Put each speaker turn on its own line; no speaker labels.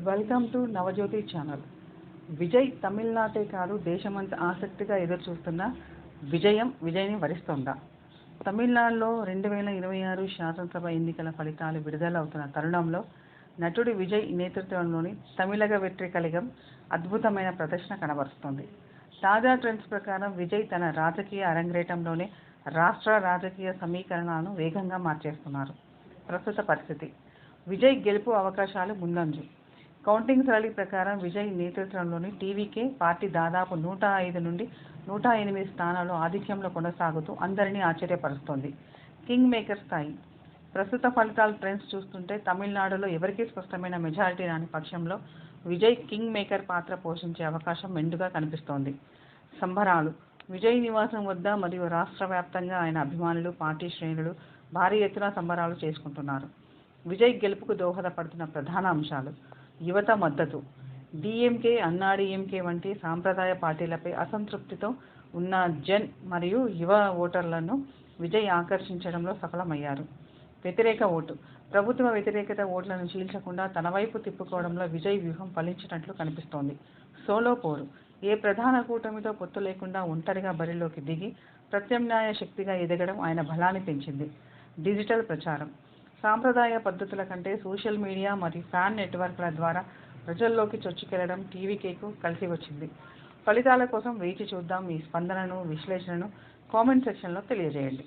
Welcome to Navajyothi channel. Vijay తమిళనాటే కాదు దేశమంతా ఆసక్తిగా ఎదురుచూస్తున్న విజయ్ని వరిస్తోందా? తమిళనాడులో 2026 శాసనసభ ఎన్నికల ఫలితాలు విడుదలవుతున్న తరుణంలో నటుడు విజయ్ నేతృత్వంలోని తమిళగ వెట్రికళిగం అద్భుతమైన ప్రదర్శన కనబరుస్తోంది. తాజా ట్రెండ్స్ ప్రకారం విజయ్ తన రాజకీయ అరంగేటంలోనే రాష్ట్ర రాజకీయ సమీకరణాలను వేగంగా మార్చేస్తున్నారు. ప్రస్తుత పరిస్థితి: విజయ్ గెలుపు అవకాశాలు ముందంజు. కౌంటింగ్ సరళి ప్రకారం విజయ్ నేతృత్వంలోని టీవీకే పార్టీ దాదాపు 105 నుండి 108 స్థానాలు ఆధిక్యంలో కొనసాగుతూ అందరినీ ఆశ్చర్యపరుస్తోంది. కింగ్ మేకర్ స్థాయి: ప్రస్తుత ఫలితాల ట్రెండ్స్ చూస్తుంటే తమిళనాడులో ఎవరికీ స్పష్టమైన మెజారిటీ రాని పక్షంలో విజయ్ కింగ్ మేకర్ పాత్ర పోషించే అవకాశం మెండుగా కనిపిస్తోంది. సంబరాలు: విజయ్ నివాసం వద్ద మరియు రాష్ట్ర వ్యాప్తంగా ఆయన అభిమానులు, పార్టీ శ్రేణులు భారీ ఎత్తున సంబరాలు చేసుకుంటున్నారు. విజయ్ గెలుపుకు దోహదపడుతున్న ప్రధాన అంశాలు: యువత మద్దతు: డీఎంకే, అన్నాడీఎంకే వంటి సాంప్రదాయ పార్టీలపై అసంతృప్తితో ఉన్న జన్ మరియు యువ ఓటర్లను విజయ్ ఆకర్షించడంలో సఫలమయ్యారు. వ్యతిరేక ఓటు: ప్రభుత్వ వ్యతిరేకత ఓట్లను చీల్చకుండా తన వైపు తిప్పుకోవడంలో విజయ్ వ్యూహం ఫలించినట్లు కనిపిస్తోంది. సోలో పోరు: ఏ ప్రధాన కూటమితో పొత్తు లేకుండా ఒంటరిగా బరిలోకి దిగి ప్రత్యామ్నాయ శక్తిగా ఎదగడం ఆయన బలాన్ని పెంచింది. డిజిటల్ ప్రచారం: సాంప్రదాయ పద్ధతుల కంటే సోషల్ మీడియా మరియు ఫ్యాన్ నెట్వర్క్ల ద్వారా ప్రజల్లోకి చొచ్చుకెళ్లడం టీవీకేకు కలిసి వచ్చింది. ఫలితాల కోసం వేచి చూద్దాం. మీ స్పందనను, విశ్లేషణను కామెంట్ సెక్షన్లో తెలియజేయండి.